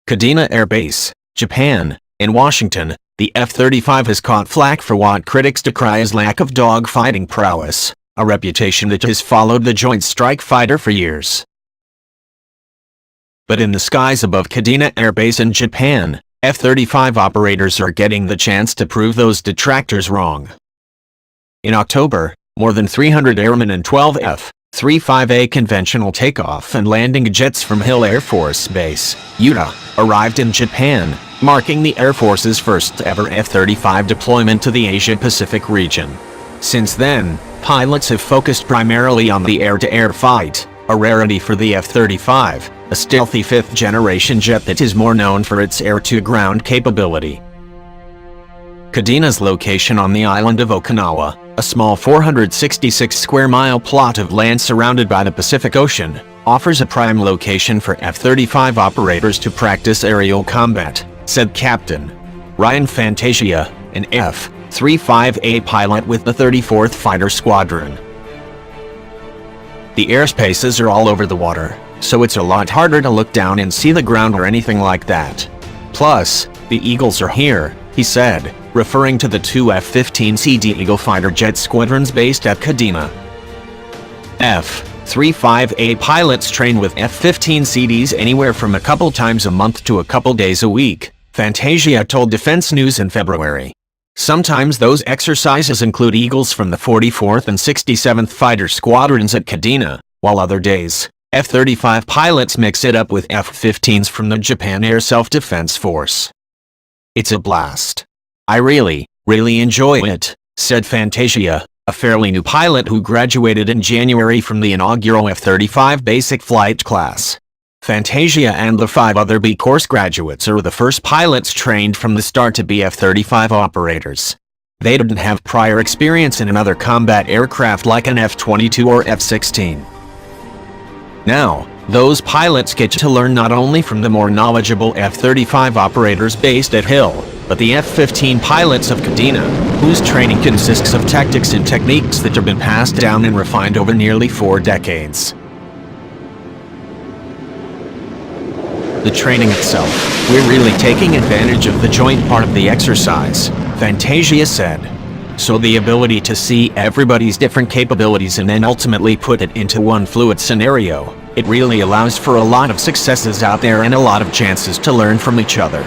Kadena Air Base, Japan. In Washington, the F-35 has caught flack for what critics decry as lack of dogfighting prowess, a reputation that has followed the Joint Strike Fighter for years. But in the skies above Kadena Air Base in Japan, F-35 operators are getting the chance to prove those detractors wrong. In October, more than 300 airmen and 12 F-35A conventional takeoff and landing jets from Hill Air Force Base, Utah, arrived in Japan, marking the Air Force's first-ever F-35 deployment to the Asia-Pacific region. Since then, pilots have focused primarily on the air-to-air fight, a rarity for the F-35, a stealthy fifth-generation jet that is more known for its air-to-ground capability. Kadena's location on the island of Okinawa, a small 466-square-mile plot of land surrounded by the Pacific Ocean, offers a prime location for F-35 operators to practice aerial combat, said Captain Ryan Fantasia, an F-35A pilot with the 34th Fighter Squadron. The airspaces are all over the water, so it's a lot harder to look down and see the ground or anything like that. Plus, the Eagles are here, he said, referring to the two F-15C Eagle fighter jet squadrons based at Kadena. F-35A pilots train with F-15CDs anywhere from a couple times a month to a couple days a week, Fantasia told Defense News in February. Sometimes those exercises include Eagles from the 44th and 67th Fighter Squadrons at Kadena, while other days, F-35 pilots mix it up with F-15s from the Japan Air Self-Defense Force. It's a blast. I really enjoy it, said Fantasia, a fairly new pilot who graduated in January from the inaugural F-35 basic flight class. Fantasia and the 5 other B course graduates are the first pilots trained from the start to be F-35 operators. They didn't have prior experience in another combat aircraft like an F-22 or F-16. Now, those pilots get to learn not only from the more knowledgeable F-35 operators based at Hill, but the F-15 pilots of Kadena, whose training consists of tactics and techniques that have been passed down and refined over nearly 4 decades. The training itself, we're really taking advantage of the joint part of the exercise, Fantasia said. So the ability to see everybody's different capabilities and then ultimately put it into one fluid scenario, it really allows for a lot of successes out there and a lot of chances to learn from each other.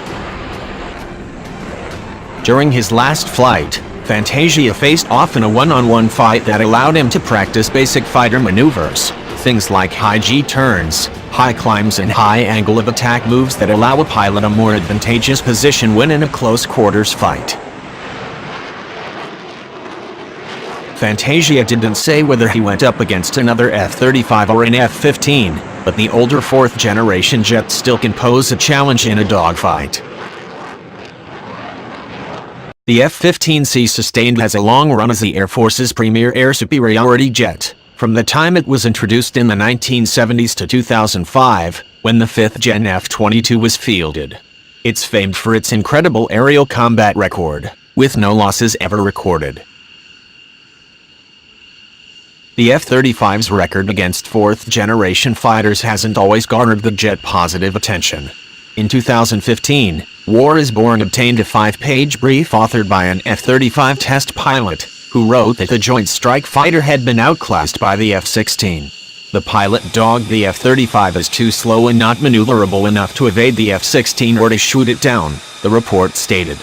During his last flight, Fantasia faced off in a one-on-one fight that allowed him to practice basic fighter maneuvers, things like high G turns, high climbs and high angle of attack moves that allow a pilot a more advantageous position when in a close quarters fight. Fantasia didn't say whether he went up against another F-35 or an F-15, but the older 4th generation jet still can pose a challenge in a dogfight. The F-15C sustained has a long run as the Air Force's premier air superiority jet, from the time it was introduced in the 1970s to 2005, when the 5th-gen F-22 was fielded. It's famed for its incredible aerial combat record, with no losses ever recorded. The F-35's record against 4th-generation fighters hasn't always garnered the jet positive attention. In 2015, War is Born obtained a 5-page brief authored by an F-35 test pilot, who wrote that the Joint Strike Fighter had been outclassed by the F-16. The pilot dogged the F-35 as too slow and not maneuverable enough to evade the F-16 or to shoot it down, the report stated.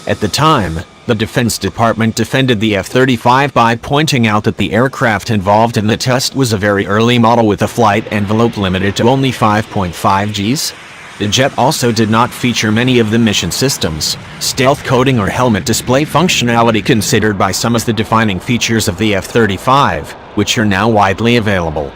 At the time, the Defense Department defended the F-35 by pointing out that the aircraft involved in the test was a very early model with a flight envelope limited to only 5.5 Gs. The jet also did not feature many of the mission systems, stealth coating or helmet display functionality considered by some as the defining features of the F-35, which are now widely available.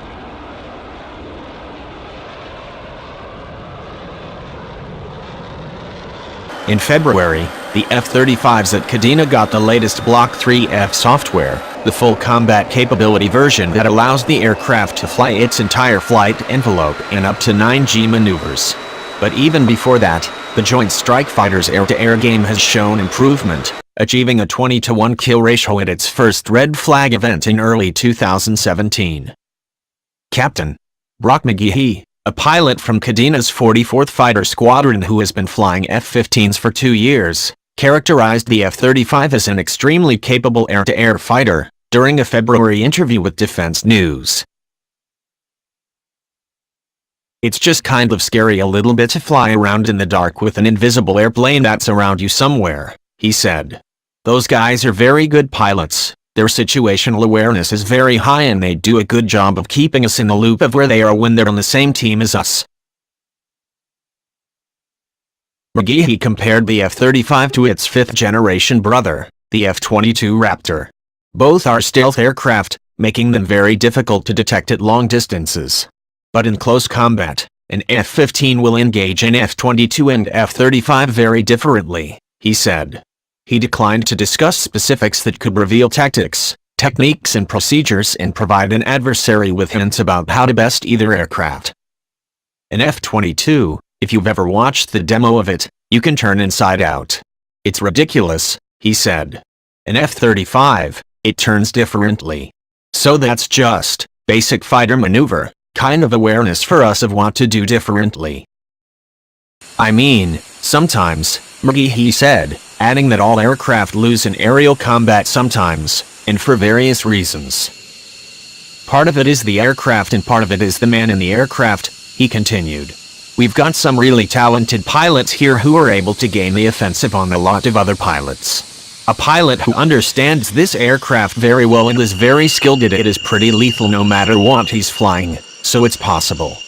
In February, the F-35s at Kadena got the latest Block 3F software, the full combat capability version that allows the aircraft to fly its entire flight envelope in up to 9G maneuvers. But even before that, the Joint Strike Fighter's air-to-air game has shown improvement, achieving a 20-to-1 kill ratio at its first red flag event in early 2017. Captain Brock McGehee, a pilot from Kadena's 44th Fighter Squadron who has been flying F-15s for 2 years, characterized the F-35 as an extremely capable air-to-air fighter during a February interview with Defense News. "It's just kind of scary a little bit to fly around in the dark with an invisible airplane that's around you somewhere," he said. "Those guys are very good pilots. Their situational awareness is very high and they do a good job of keeping us in the loop of where they are when they're on the same team as us." McGehee compared the F-35 to its fifth-generation brother, the F-22 Raptor. Both are stealth aircraft, making them very difficult to detect at long distances. But in close combat, an F-15 will engage an F-22 and F-35 very differently, he said. He declined to discuss specifics that could reveal tactics, techniques and procedures and provide an adversary with hints about how to best either aircraft. An F-22, if you've ever watched the demo of it, you can turn inside out. It's ridiculous, he said. An F-35, it turns differently. So that's just basic fighter maneuver, kind of awareness for us of what to do differently. I mean, sometimes, McGehee said, adding that all aircraft lose in aerial combat sometimes, and for various reasons. Part of it is the aircraft and part of it is the man in the aircraft, he continued. We've got some really talented pilots here who are able to gain the offensive on a lot of other pilots. A pilot who understands this aircraft very well and is very skilled at it is pretty lethal no matter what he's flying, so it's possible.